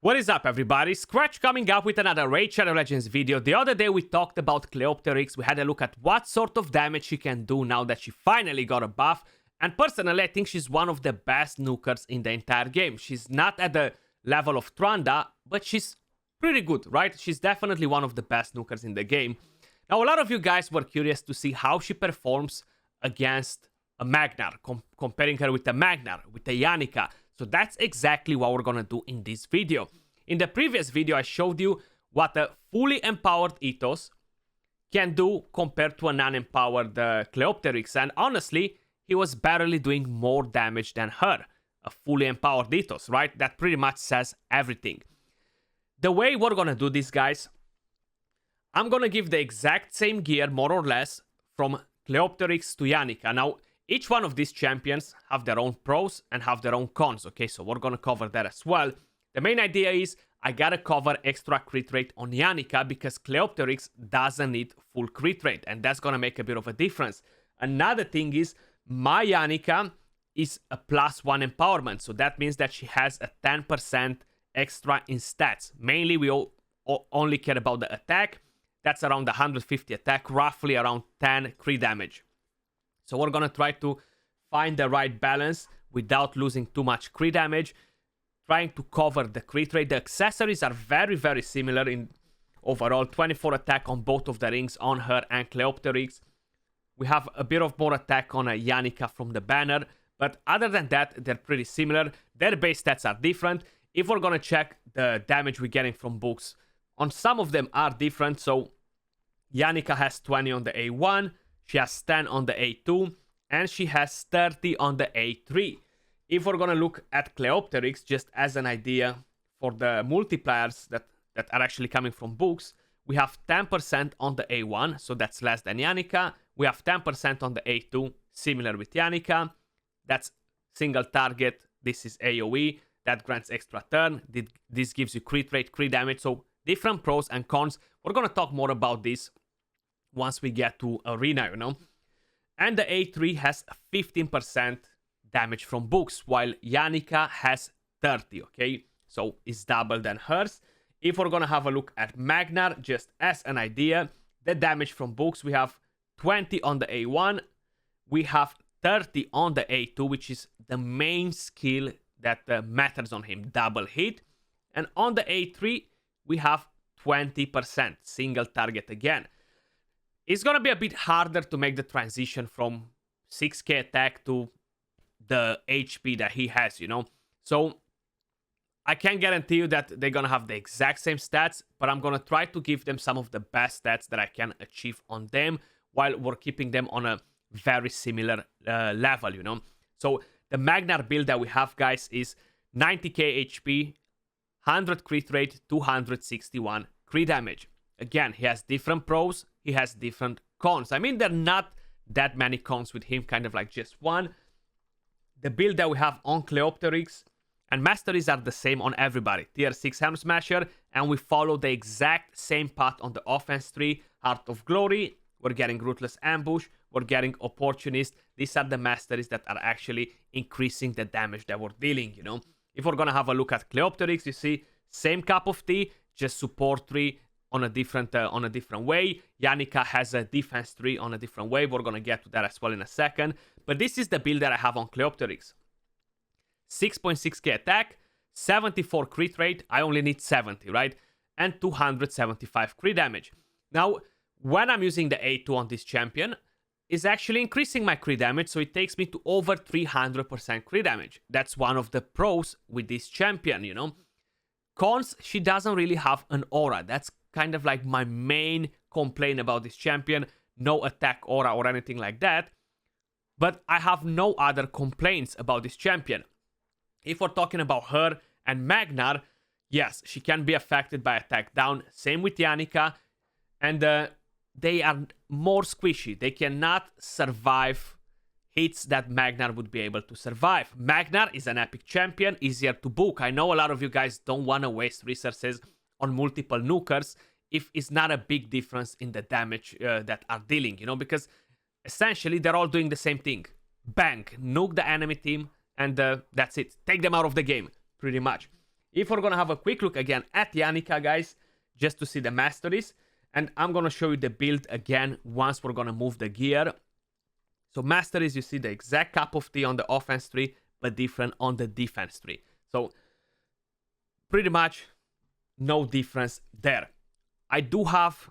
What is up, everybody? Skratch coming up with another Raid Shadow Legends video. The other day we talked about Cleopterix. We had a look at what sort of damage she can do now that she finally got a buff. And personally, I think she's one of the best nukers in the entire game. She's not at the level of Tranda, but she's pretty good, right? She's definitely one of the best nukers in the game. Now, a lot of you guys were curious to see how she performs against a Magnar, comparing her with a Magnar, with a Yannica. So that's exactly what we're gonna do in this video. In the previous video, I showed you what a fully empowered Ethos can do compared to a non-empowered Cleopterix. And honestly, he was barely doing more damage than her. A fully empowered Ethos, right? That pretty much says everything. The way we're gonna do this, guys, I'm gonna give the exact same gear, more or less, from Cleopterix to Yannica. Now, each one of these champions have their own pros and have their own cons, okay? So we're gonna cover that as well. The main idea is I gotta cover extra crit rate on Yannica because Cleopterix doesn't need full crit rate, and that's gonna make a bit of a difference. Another thing is my Yannica is a +1 empowerment, so that means that she has a 10% extra in stats. Mainly we only care about the attack. That's around 150 attack, roughly around 10 crit damage. So we're gonna try to find the right balance without losing too much crit damage, trying to cover the crit rate. The accessories are very, very similar in overall. 24 attack on both of the rings, on her and Cleopterix. We have a bit of more attack on a Yannica from the banner, but other than that, they're pretty similar. Their base stats are different. If we're gonna check the damage we're getting from books, on some of them are different. So Yannica has 20 on the A1, she has 10 on the A2, and she has 30 on the A3. If we're gonna look at Cleopterix, just as an idea for the multipliers that are actually coming from books, we have 10% on the A1, so that's less than Yannica. We have 10% on the A2, similar with Yannica. That's single target. This is AoE. That grants extra turn. This gives you crit rate, crit damage. So different pros and cons. We're gonna talk more about this once we get to Arena, you know. And the A3 has 15% damage from books, while Yannica has 30, okay? So it's double than hers. If we're gonna have a look at Magnar, just as an idea, the damage from books, we have 20 on the A1, we have 30 on the A2, which is the main skill that matters on him, double hit. And on the A3, we have 20%, single target again. It's gonna be a bit harder to make the transition from 6k attack to the HP that he has, you know. So I can't guarantee you that they're gonna have the exact same stats, but I'm gonna try to give them some of the best stats that I can achieve on them while we're keeping them on a very similar level, you know. So the Magnar build that we have, guys, is 90k HP, 100 crit rate, 261 crit damage. Again, he has different pros, he has different cons. I mean, there are not that many cons with him, kind of like just one. The build that we have on Cleopterix and Masteries are the same on everybody. Tier 6 Hammer Smasher, and we follow the exact same path on the offense tree. Heart of Glory, we're getting Ruthless Ambush, we're getting Opportunist. These are the Masteries that are actually increasing the damage that we're dealing, you know. If we're gonna have a look at Cleopterix, you see, same cup of tea, just support tree on a different way. Yannica has a defense tree on a different way. We're gonna get to that as well in a second. But this is the build that I have on Cleopterix. 6.6k attack, 74 crit rate. I only need 70, right? And 275 crit damage. Now, when I'm using the A2 on this champion, it's actually increasing my crit damage, so it takes me to over 300% crit damage. That's one of the pros with this champion, you know. Cons, she doesn't really have an aura. That's kind of like my main complaint about this champion. No attack aura or anything like that. But I have no other complaints about this champion. If we're talking about her and Magnar, yes, she can be affected by attack down. Same with Yannica. And they are more squishy. They cannot survive hits that Magnar would be able to survive. Magnar is an epic champion, easier to book. I know a lot of you guys don't want to waste resources on multiple nukers if it's not a big difference in the damage that are dealing, you know, because essentially they're all doing the same thing. Bang, nuke the enemy team, and that's it. Take them out of the game, pretty much. If we're gonna have a quick look again at Yannica, guys, just to see the masteries, and I'm gonna show you the build again once we're gonna move the gear. So masteries, you see the exact cup of tea on the offense tree, but different on the defense tree. So pretty much no difference there. I do have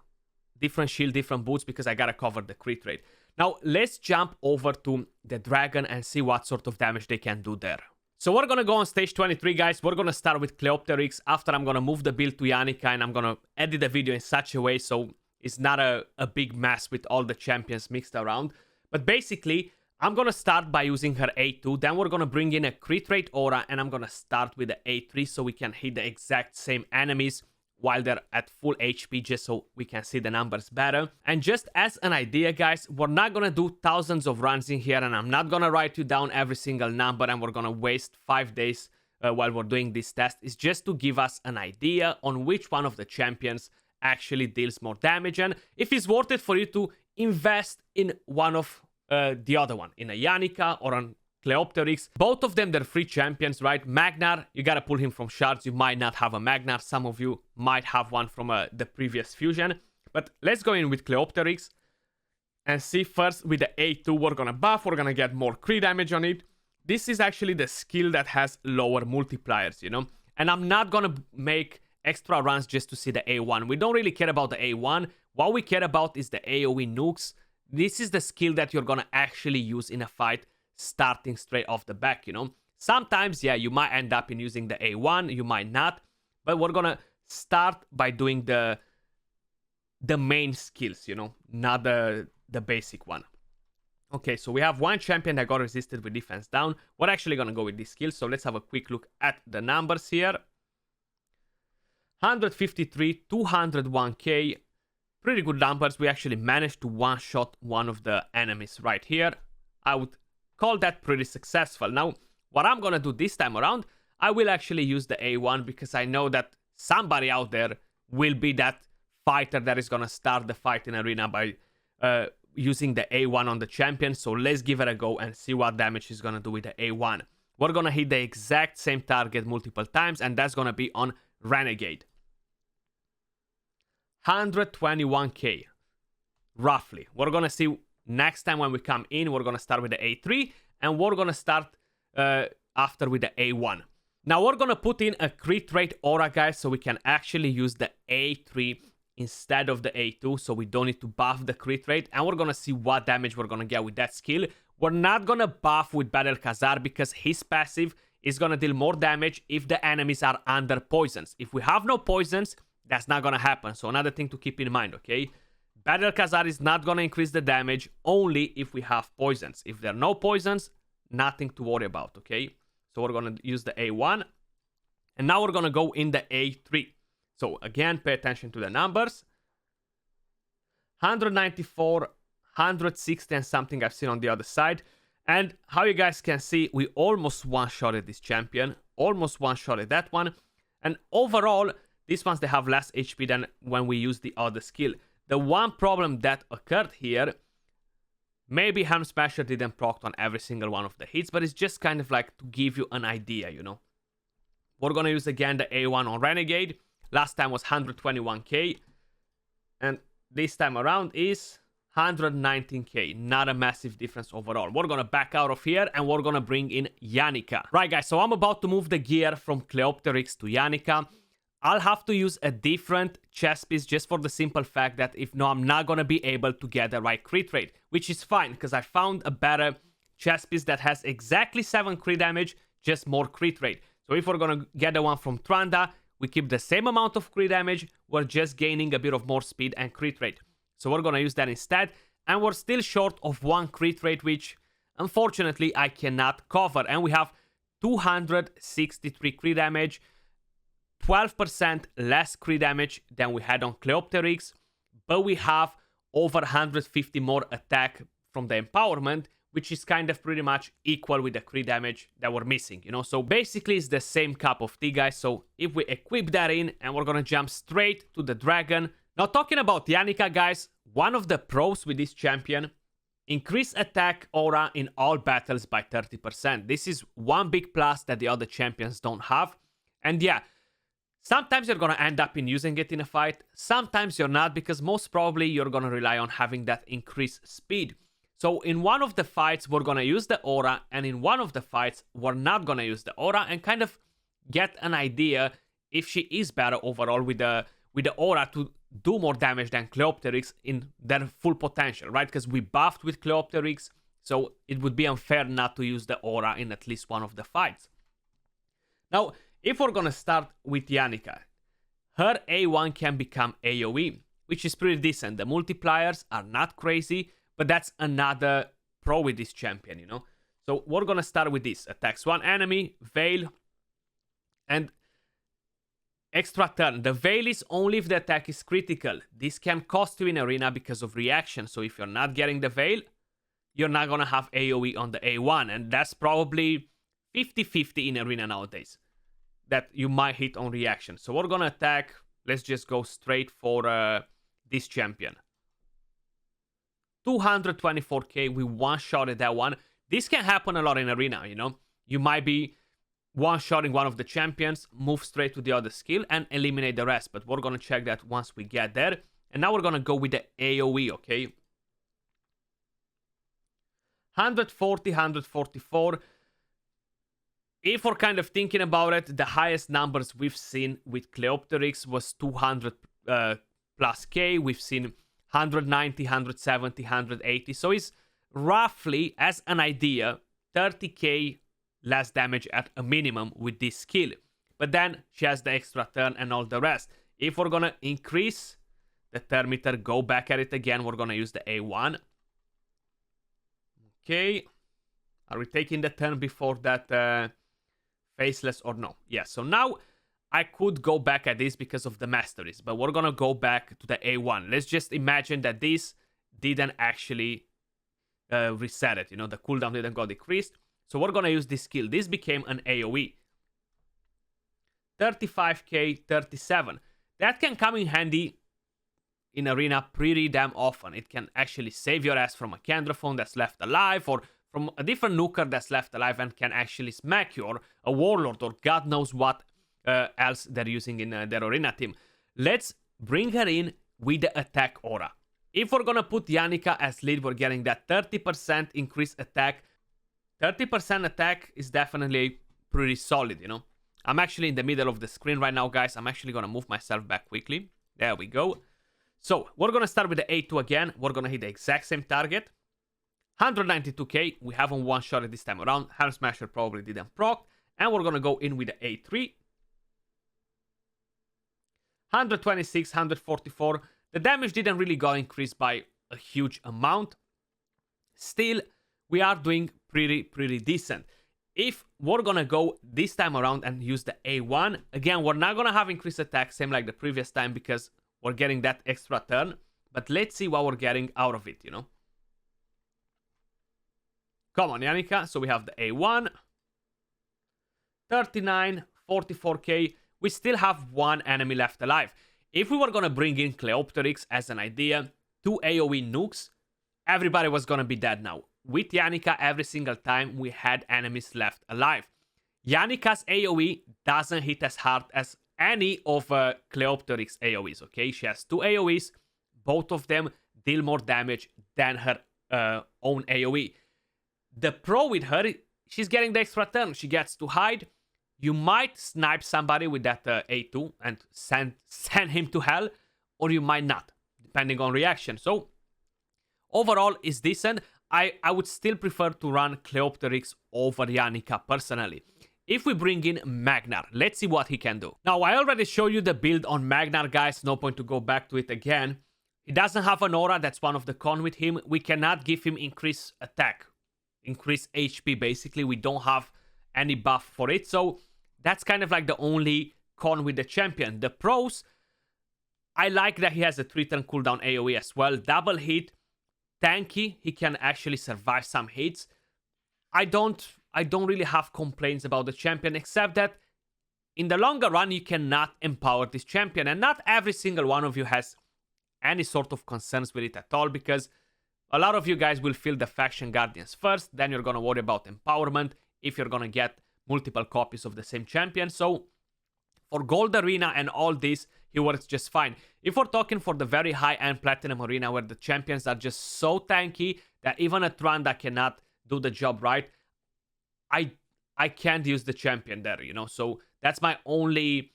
different shield, different boots, because I gotta cover the crit rate. Now, let's jump over to the dragon and see what sort of damage they can do there. So we're gonna go on stage 23, guys. We're gonna start with Cleopterix. After, I'm gonna move the build to Yannica, and I'm gonna edit the video in such a way so it's not a big mess with all the champions mixed around. But basically, I'm gonna start by using her A2. Then we're gonna bring in a crit rate aura, and I'm gonna start with the A3 so we can hit the exact same enemies while they're at full HP, just so we can see the numbers better. And just as an idea, guys, we're not gonna do thousands of runs in here, and I'm not gonna write you down every single number, and we're gonna waste 5 days while we're doing this test. It's just to give us an idea on which one of the champions actually deals more damage, and if it's worth it for you to invest in one of the other one, in a Yannica or on Cleopterix. Both of them, they're free champions, right? Magnar, you gotta pull him from shards. You might not have a Magnar. Some of you might have one from the previous fusion. But let's go in with Cleopterix and see first with the A2. We're gonna buff. We're gonna get more crit damage on it. This is actually the skill that has lower multipliers, you know? And I'm not gonna make extra runs just to see the A1. We don't really care about the A1. What we care about is the AoE nukes. This is the skill that you're gonna actually use in a fight, starting straight off the back, you know. Sometimes, yeah, you might end up in using the A1, you might not, but we're gonna start by doing the main skills, you know, not the basic one. Okay, so we have one champion that got resisted with defense down. We're actually gonna go with this skill, so let's have a quick look at the numbers here. 153, 201k, pretty good numbers. We actually managed to one-shot one of the enemies right here. I would call that pretty successful. Now, what I'm gonna do this time around, I will actually use the A1, because I know that somebody out there will be that fighter that is gonna start the fight in arena by using the A1 on the champion. So let's give it a go and see what damage he's gonna do with the A1. We're gonna hit the exact same target multiple times, and that's gonna be on Renegade. 121k, roughly. We're gonna see next time when we come in. We're gonna start with the A3, and we're gonna start after with the A1. Now we're gonna put in a crit rate aura, guys, so we can actually use the A3 instead of the A2, so we don't need to buff the crit rate, and we're gonna see what damage we're gonna get with that skill. We're not gonna buff with Battle Khazar, because his passive is gonna deal more damage if the enemies are under poisons. If we have no poisons, that's not gonna happen. So another thing to keep in mind, okay? Battle Khazar is not gonna increase the damage only if we have poisons. If there are no poisons, nothing to worry about, okay? So we're gonna use the A1, and now we're gonna go in the A3. So again, pay attention to the numbers. 194, 160 and something I've seen on the other side. And how you guys can see, we almost one-shotted this champion. Almost one-shotted that one. And overall, these ones, they have less HP than when we use the other skill. The one problem that occurred here, maybe Helm Smasher didn't proc on every single one of the hits, but it's just kind of like to give you an idea, you know. We're gonna use again the A1 on Renegade. Last time was 121k, and this time around is 119k. Not a massive difference overall. We're gonna back out of here, and we're gonna bring in Yannica. Right, guys, so I'm about to move the gear from Cleopterix to Yannica. I'll have to use a different chest piece, just for the simple fact that if no, I'm not gonna be able to get the right crit rate, which is fine, because I found a better chest piece that has exactly 7 crit damage, just more crit rate. So if we're gonna get the one from Tranda, we keep the same amount of crit damage, we're just gaining a bit of more speed and crit rate. So we're gonna use that instead, and we're still short of 1 crit rate, which unfortunately I cannot cover. And we have 263 crit damage, 12% less crit damage than we had on Cleopterix, but we have over 150 more attack from the empowerment, which is kind of pretty much equal with the crit damage that we're missing, you know? So basically it's the same cup of tea, guys. So if we equip that in, and we're gonna jump straight to the dragon. Now talking about Yannica, guys, one of the pros with this champion Increase attack aura in all battles by 30%. This is one big plus that the other champions don't have. And yeah, sometimes you're gonna end up in using it in a fight. Sometimes you're not, because most probably you're gonna rely on having that increased speed. So in one of the fights, we're gonna use the aura, and in one of the fights, we're not gonna use the aura, and kind of get an idea if she is better overall with the aura to do more damage than Cleopterix in their full potential, right? Because we buffed with Cleopterix, so it would be unfair not to use the aura in at least one of the fights. Now, if we're gonna start with Yannica, her A1 can become AoE, which is pretty decent. The multipliers are not crazy, but that's another pro with this champion, you know? So we're gonna start with this. Attacks one enemy, Veil, and extra turn. The Veil is only if the attack is critical. This can cost you in arena because of reaction. So if you're not getting the Veil, you're not gonna have AoE on the A1. And that's probably 50-50 in arena nowadays, that you might hit on reaction. So we're gonna attack. Let's just go straight for this champion. 224k, we one-shotted that one. This can happen a lot in arena, you know? You might be one-shotting one of the champions, move straight to the other skill, and eliminate the rest. But we're gonna check that once we get there. And now we're gonna go with the AoE, okay? 140, 144. If we're kind of thinking about it, the highest numbers we've seen with Cleopterix was 200 plus K. We've seen 190, 170, 180. So it's roughly, as an idea, 30k less damage at a minimum with this skill. But then she has the extra turn and all the rest. If we're gonna increase the turn meter, go back at it again, we're gonna use the A1. Okay. Are we taking the turn before that faceless or no? Yeah, so now I could go back at this because of the masteries, but we're gonna go back to the A1. Let's just imagine that this didn't actually reset it. You know, the cooldown didn't go decreased. So we're gonna use this skill. This became an AoE. 35k, 37. That can come in handy in arena pretty damn often. It can actually save your ass from a Candraphone that's left alive, or from a different nuker that's left alive, and can actually smack you, or a warlord, or God knows what else they're using in their arena team. Let's bring her in with the attack aura. If we're gonna put Yannica as lead, we're getting that 30% increased attack. 30% attack is definitely pretty solid, you know. I'm actually in the middle of the screen right now, guys. I'm actually gonna move myself back quickly. There we go. So we're gonna start with the A2 again. We're gonna hit the exact same target. 192k. We haven't one-shotted this time around. Helm Smasher probably didn't proc. And we're gonna go in with the A3. 126, 144. The damage didn't really go increased by a huge amount. Still, we are doing pretty decent. If we're gonna go this time around and use the A1, again, we're not gonna have increased attack, same like the previous time, because we're getting that extra turn. But let's see what we're getting out of it, you know. Come on, Yannica. So we have the A1. 39, 44k. We still have one enemy left alive. If we were gonna bring in Cleopterix as an idea, 2 AoE nukes, everybody was gonna be dead now. With Yannica, every single time we had enemies left alive. Yannica's AoE doesn't hit as hard as any of Cleopterix AoEs, okay? She has 2 AoEs, both of them deal more damage than her own AoE. The pro with her, she's getting the extra turn. She gets to hide. You might snipe somebody with that A2 and send him to hell, or you might not, depending on reaction. So, overall, it's decent. I would still prefer to run Cleopterix over Yannica personally. If we bring in Magnar, let's see what he can do. Now, I already showed you the build on Magnar, guys. No point to go back to it again. He doesn't have an aura. That's one of the cons with him. We cannot give him increased attack, increased HP, basically. We don't have any buff for it. So, that's kind of like the only con with the champion. The pros, I like that he has a 3-turn cooldown AoE as well. Double hit. Tanky, he can actually survive some hits. I don't really have complaints about the champion, except that in the longer run, you cannot empower this champion. And not every single one of you has any sort of concerns with it at all, because A lot of you guys will fill the faction guardians first, then you're gonna worry about empowerment if you're gonna get multiple copies of the same champion. So for gold arena and all this, he works just fine. If we're talking for the very high-end platinum arena where the champions are just so tanky that even a Tranda cannot do the job right, I can't use the champion there, you know. So that's my only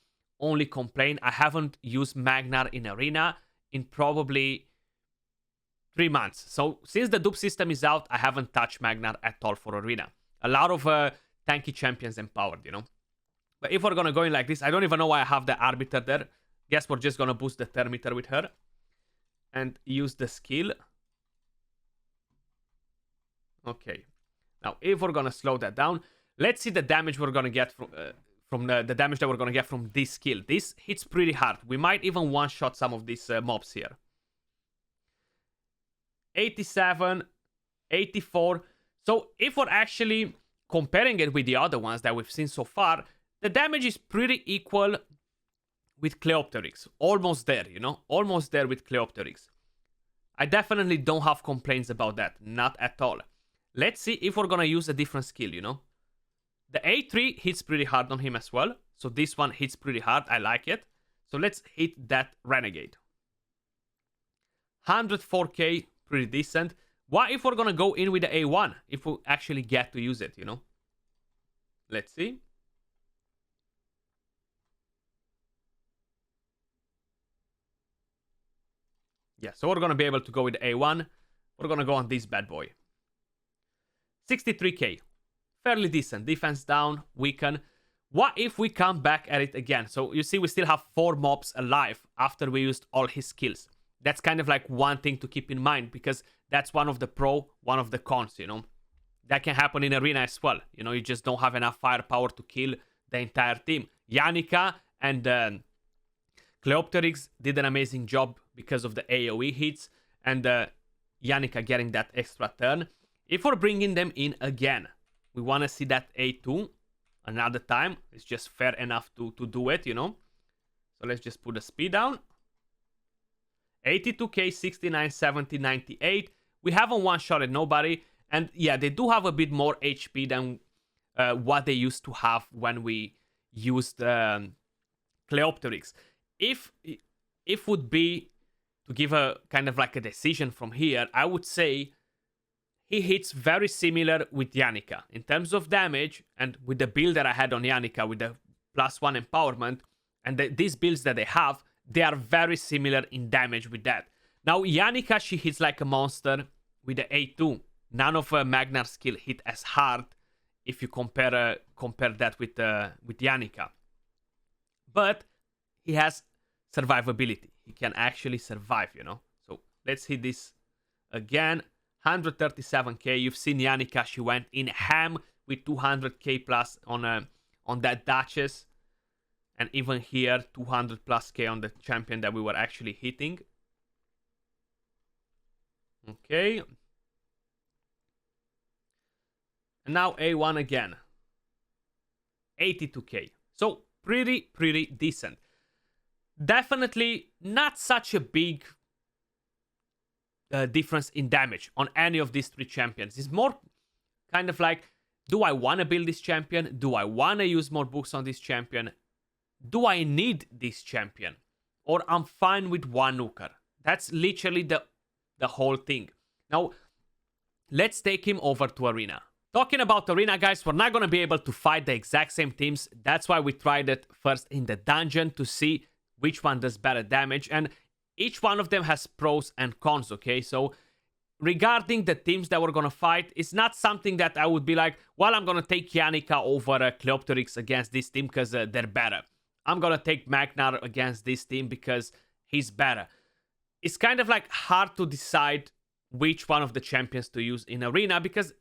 complaint. I haven't used Magnar in arena in probably 3 months. So since the dupe system is out, I haven't touched Magnar at all for arena. A lot of tanky champions empowered, you know. But if we're gonna go in like this, I don't even know why I have the Arbiter there. Guess we're just gonna boost the Thermitter with her and use the skill. Okay. Now, if we're gonna slow that down, let's see the damage we're gonna get from the damage that we're gonna get from this skill. This hits pretty hard. We might even one-shot some of these mobs here. 87, 84. So if we're actually comparing it with the other ones that we've seen so far, the damage is pretty equal with Cleopterix. Almost there, you know? Almost there with Cleopterix. I definitely don't have complaints about that. Not at all. Let's see if we're gonna use a different skill, you know? The A3 hits pretty hard on him as well. So this one hits pretty hard. I like it. So let's hit that Renegade. 104k, pretty decent. What if we're gonna go in with the A1? If we actually get to use it, you know? Let's see. Yeah, so we're gonna be able to go with the A1. We're gonna go on this bad boy. 63k. Fairly decent. Defense down, weaken. What if we come back at it again? So you see we still have 4 mobs alive after we used all his skills. That's kind of like one thing to keep in mind, because that's one of the pro, one of the cons, you know. That can happen in arena as well. You know, you just don't have enough firepower to kill the entire team. Yannica and Cleopterix did an amazing job because of the AoE hits and Yannica getting that extra turn. If we're bringing them in again, we want to see that A2 another time. It's just fair enough to do it, you know. So let's just put the speed down. 82k, 69, 70, 98. We haven't one-shotted nobody. And yeah, they do have a bit more HP than what they used to have when we used Cleopterix. If would be to give a kind of like a decision from here, I would say he hits very similar with Yannica in terms of damage, and with the build that I had on Yannica with the +1 empowerment and these builds that they have, they are very similar in damage with that. Now Yannica, she hits like a monster with the A2. None of Magnar's skill hit as hard if you compare that with Yannica. But he has survivability. He can actually survive, you know. So let's hit this again. 137k. You've seen Yannica. She went in ham with 200k plus on that Duchess. And even here, 200 plus k on the champion that we were actually hitting. Okay. And now A1 again. 82k. So pretty decent. Definitely not such a big difference in damage on any of these 3 champions. It's more kind of like, do I want to build this champion? Do I want to use more books on this champion? Do I need this champion? Or I'm fine with one nuker. That's literally the whole thing. Now, let's take him over to arena. Talking about arena, guys, we're not going to be able to fight the exact same teams. That's why we tried it first in the dungeon to see which one does better damage. And each one of them has pros and cons, okay? So regarding the teams that we're going to fight, it's not something that I would be like, well, I'm going to take Yannica over Cleopterix against this team because they're better. I'm going to take Magnar against this team because he's better. It's kind of like hard to decide which one of the champions to use in arena because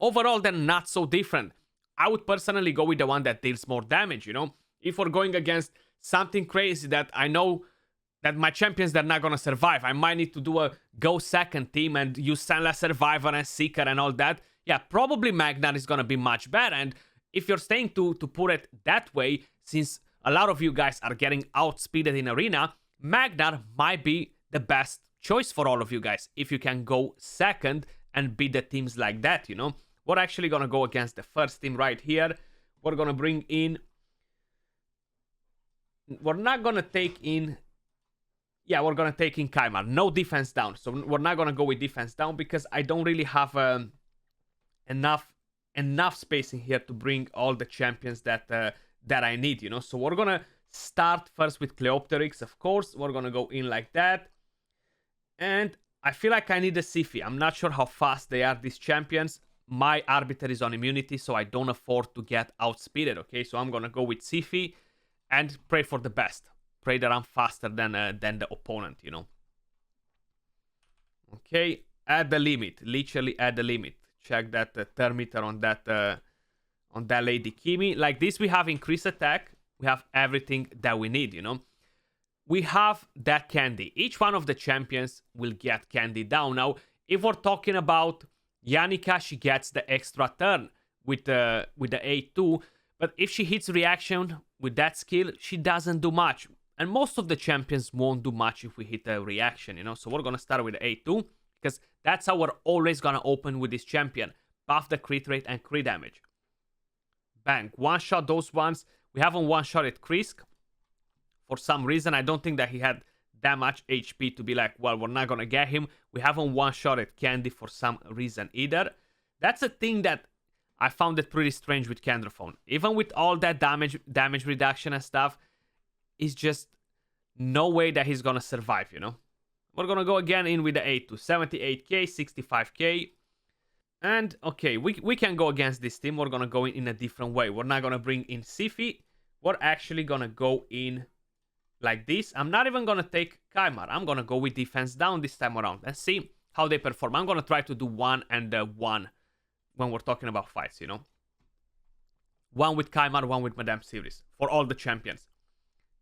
overall they're not so different. I would personally go with the one that deals more damage, you know? If we're going against something crazy that I know that my champions, they're not going to survive. I might need to do a go second team and use Sunless Survivor and Seeker and all that. Yeah, probably Magnar is going to be much better. And if you're staying to put it that way, since a lot of you guys are getting outspeeded in arena, Magnar might be the best choice for all of you guys if you can go second and beat the teams like that, you know. We're actually gonna go against the first team right here. We're gonna bring in... We're not gonna take in... Yeah, we're gonna take in Kymar. No defense down. So we're not gonna go with defense down because I don't really have enough space in here to bring all the champions that I need, you know. So we're gonna start first with Cleopterix, of course. We're gonna go in like that. And I feel like I need a Siphi. I'm not sure how fast they are, these champions. My Arbiter is on immunity, so I don't afford to get outspeeded, okay? So I'm gonna go with Siphi and pray for the best. Pray that I'm faster than the opponent, you know. Okay, at the limit. Literally at the limit. Check that thermometer on that Lady Kimi. Like this, we have increased attack. We have everything that we need, you know. We have that candy. Each one of the champions will get candy down. Now, if we're talking about Yannica, she gets the extra turn with the A2. But if she hits reaction with that skill, she doesn't do much. And most of the champions won't do much if we hit a reaction, you know. So we're going to start with the A2. Because that's how we're always going to open with this champion. Buff the crit rate and crit damage. Bang. One-shot those ones. We haven't one-shotted Krisk. For some reason, I don't think that he had that much HP to be like, well, we're not going to get him. We haven't one-shotted Candy for some reason either. That's a thing that I found it pretty strange with Kendraphone. Even with all that damage reduction and stuff, it's just no way that he's going to survive, you know. We're going to go again in with the A2. 78k, 65k. And, okay, we can go against this team. We're going to go in a different way. We're not going to bring in Siphi. We're actually going to go in like this. I'm not even going to take Kymar. I'm going to go with defense down this time around and see how they perform. I'm going to try to do 1 and 1 when we're talking about fights, you know. 1 with Kymar, 1 with Madame Series for all the champions.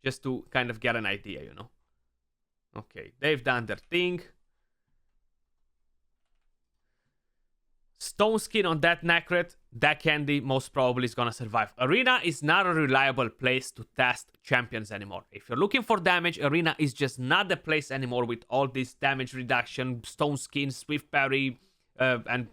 Just to kind of get an idea, you know. Okay, they've done their thing. Stone Skin on that Necret. That candy most probably is gonna survive. Arena is not a reliable place to test champions anymore. If you're looking for damage, Arena is just not the place anymore with all this damage reduction, Stone Skin, Swift Parry, and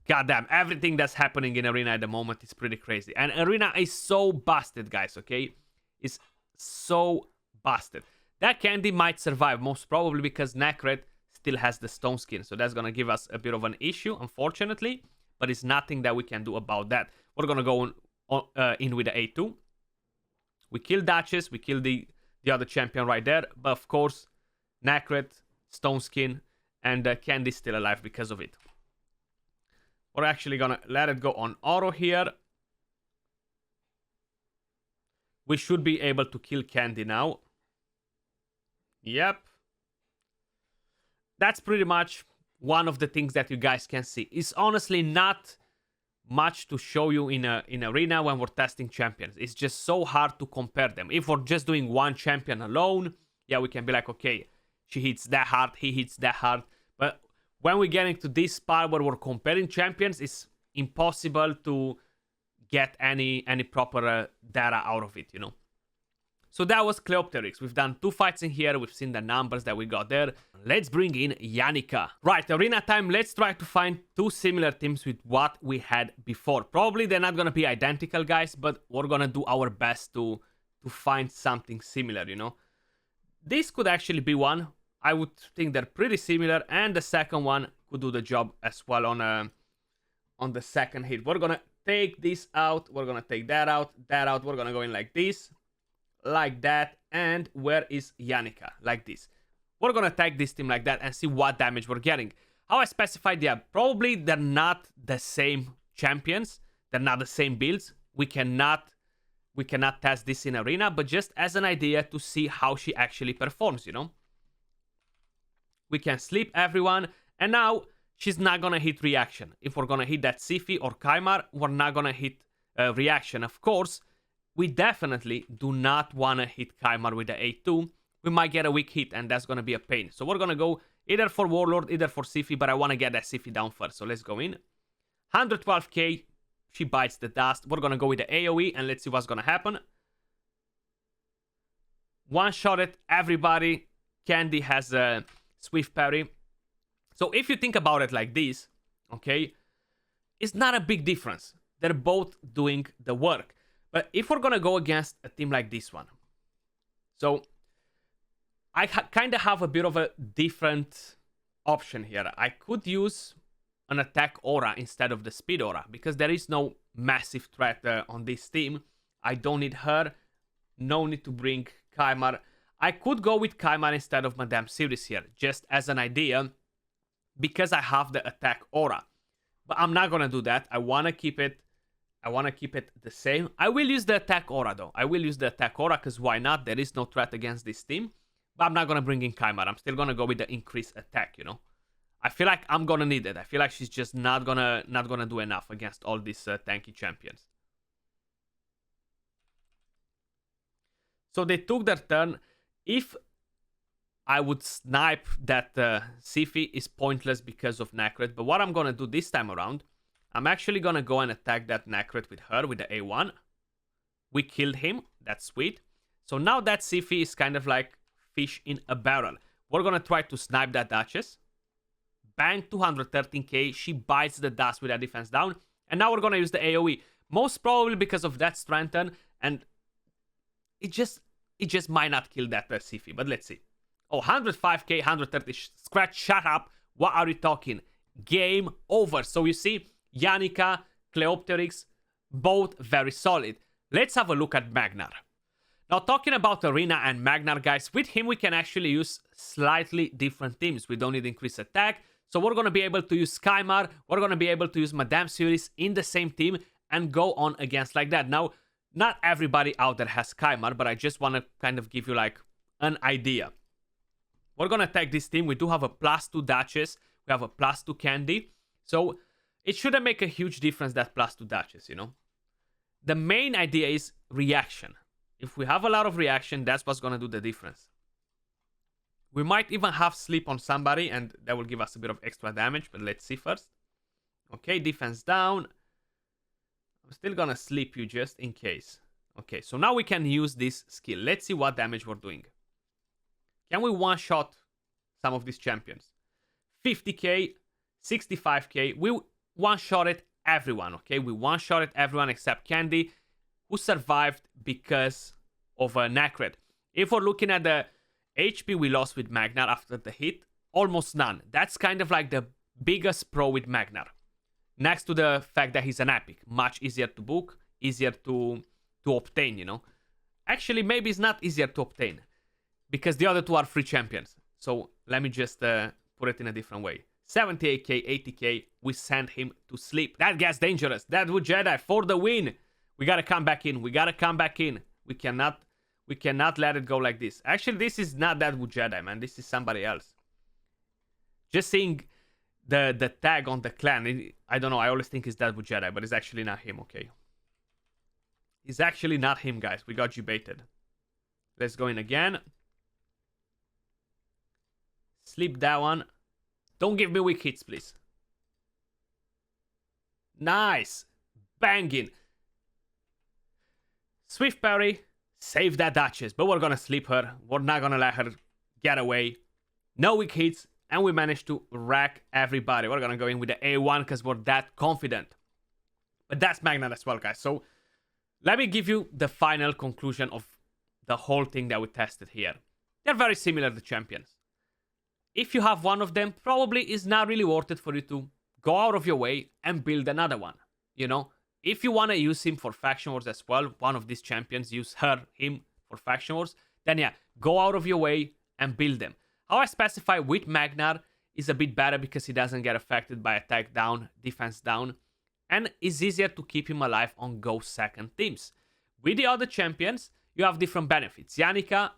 goddamn, everything that's happening in Arena at the moment is pretty crazy. And Arena is so busted, guys, okay? It's so busted. That candy might survive, most probably because Necret still has the Stone Skin. So that's going to give us a bit of an issue, unfortunately. But it's nothing that we can do about that. We're going to go in with the A2. We kill Duchess. We kill the other champion right there. But of course, Necret, Stone Skin, and Candy's still alive because of it. We're actually going to let it go on auto here. We should be able to kill Candy now. Yep. That's pretty much one of the things that you guys can see. It's honestly not much to show you in Arena when we're testing champions. It's just so hard to compare them. If we're just doing one champion alone, yeah, we can be like, okay, she hits that hard, he hits that hard. But when we get into this part where we're comparing champions, it's impossible to get any proper data out of it, you know. So that was Cleopterix. We've done 2 fights in here. We've seen the numbers that we got there. Let's bring in Yannica. Right, arena time. Let's try to find 2 similar teams with what we had before. Probably they're not going to be identical, guys, but we're going to do our best to find something similar, you know. This could actually be one. I would think they're pretty similar, and the second one could do the job as well on the second hit. We're going to take this out. We're going to take that out, that out. We're going to go in like this. Like that, and where is Yannica? Like this. We're gonna attack this team like that and see what damage we're getting. How I specified, yeah, probably they're not the same champions, they're not the same builds. We cannot test this in Arena, but just as an idea to see how she actually performs, you know. We can sleep everyone, and now she's not gonna hit reaction. If we're gonna hit that Siphi or Kymar, we're not gonna hit reaction, of course. We definitely do not want to hit Kymar with the A2. We might get a weak hit, and that's going to be a pain. So we're going to go either for Warlord, either for Siphi, but I want to get that Siphi down first. So let's go in. 112k. She bites the dust. We're going to go with the AoE, and let's see what's going to happen. One-shot it, everybody. Candy has Swift parry. So if you think about it like this, okay, it's not a big difference. They're both doing the work. But if we're gonna go against a team like this one, so I kind of have a bit of a different option here. I could use an attack aura instead of the speed aura, because there is no massive threat on this team. I don't need her. No need to bring Kymar. I could go with Kymar instead of Madame Series here, just as an idea, because I have the attack aura. But I'm not gonna do that. I wanna keep it the same. I will use the attack aura though. I will use the attack aura because why not? There is no threat against this team. But I'm not gonna bring in Kymar. I'm still gonna go with the increased attack, you know. I feel like I'm gonna need it. I feel like she's just not gonna do enough against all these tanky champions. So they took their turn. If I would snipe that Siphi is pointless because of Nacred. But what I'm gonna do this time around, I'm actually gonna go and attack that Nacred with her with the A1. We killed him. That's sweet. So now that Siphi is kind of like fish in a barrel. We're gonna try to snipe that Duchess. Bang, 213k. She bites the dust with her defense down. And now we're gonna use the AoE. Most probably because of that strengthen. And it just might not kill that Siphi. But let's see. Oh, 105k, 130. Skratch, shut up. What are you talking? Game over. So you see, Yannica, Cleopterix, both very solid. Let's have a look at Magnar. Now, talking about Arena and Magnar, guys, with him we can actually use slightly different teams. We don't need increased attack. So we're going to be able to use Kymar. We're going to be able to use Madame Series in the same team and go on against like that. Now, not everybody out there has Kymar, but I just want to kind of give you like an idea. We're going to attack this team. We do have a +2 Duchess. We have a +2 Candy. So it shouldn't make a huge difference, that +2 Duchess, you know. The main idea is reaction. If we have a lot of reaction, that's what's going to do the difference. We might even have sleep on somebody, and that will give us a bit of extra damage, but let's see first. Okay, defense down. I'm still going to sleep you just in case. Okay, so now we can use this skill. Let's see what damage we're doing. Can we one-shot some of these champions? 50k, 65k. We one-shotted everyone, okay? We one-shotted everyone except Candy, who survived because of a Nacred. If we're looking at the HP we lost with Magnar after the hit, almost none. That's kind of like the biggest pro with Magnar. Next to the fact that he's an epic. Much easier to book, easier to obtain, you know? Actually, maybe it's not easier to obtain, because the other two are free champions. So let me just put it in a different way. 78k, 80k, we send him to sleep. That gets dangerous. That would Jedi for the win. We gotta come back in. We gotta come back in. We cannot let it go like this. Actually, this is not that would Jedi, man. This is somebody else. Just seeing the tag on the clan, I don't know. I always think it's that would Jedi, but it's actually not him, okay? It's actually not him, guys. We got you baited. Let's go in again. Sleep that one. Don't give me weak hits, please. Nice. Banging. Swift parry. Save that Duchess. But we're gonna sleep her. We're not gonna let her get away. No weak hits. And we managed to wreck everybody. We're gonna go in with the A1 because we're that confident. But that's Magnar as well, guys. So let me give you the final conclusion of the whole thing that we tested here. They're very similar, the champions. If you have one of them, probably it's not really worth it for you to go out of your way and build another one. You know, if you want to use him for faction wars as well, one of these champions, use him for faction wars, then yeah, go out of your way and build them. How I specify with Magnar is a bit better because he doesn't get affected by attack down, defense down, and it's easier to keep him alive on go second teams. With the other champions, you have different benefits. Yannica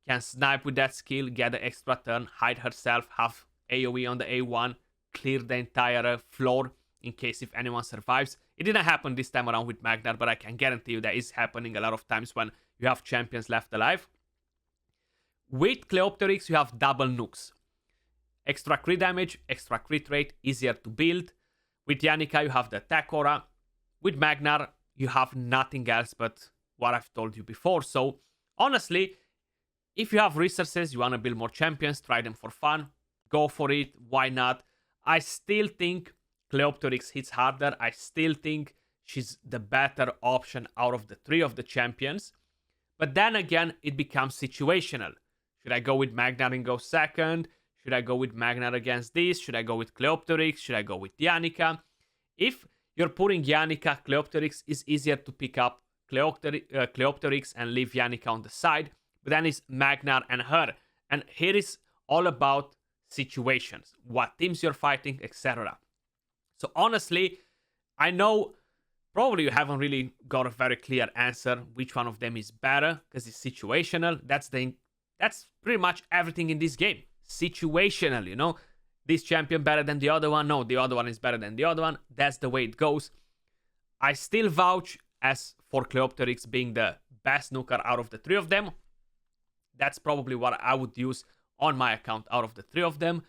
can snipe with that skill, get the extra turn, hide herself, have AoE on the A1, clear the entire floor in case if anyone survives. It didn't happen this time around with Magnar, but I can guarantee you that is happening a lot of times when you have champions left alive. With Cleopterix, you have double nukes. Extra crit damage, extra crit rate, easier to build. With Yannica, you have the attack aura. With Magnar, you have nothing else but what I've told you before. So, honestly, if you have resources, you want to build more champions, try them for fun, go for it. Why not? I still think Cleopterix hits harder. I still think she's the better option out of the three of the champions. But then again, it becomes situational. Should I go with Magnar and go second? Should I go with Magnar against this? Should I go with Cleopterix? Should I go with Yannica? If you're putting Yannica, Cleopterix is easier to pick up Cleopterix and leave Yannica on the side. But then it's Magnar and her. And here is all about situations, what teams you're fighting, etc. So honestly, I know probably you haven't really got a very clear answer which one of them is better because it's situational. That's pretty much everything in this game. Situational, you know. This champion better than the other one. No, the other one is better than the other one. That's the way it goes. I still vouch as for Cleopterix being the best nuker out of the three of them. That's probably what I would use on my account out of the three of them.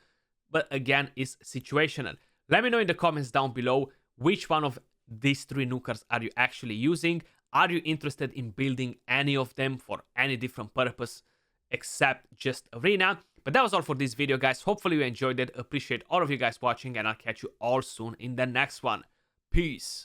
But again, it's situational. Let me know in the comments down below which one of these three nukers are you actually using. Are you interested in building any of them for any different purpose except just arena? But that was all for this video, guys. Hopefully you enjoyed it. Appreciate all of you guys watching, and I'll catch you all soon in the next one. Peace.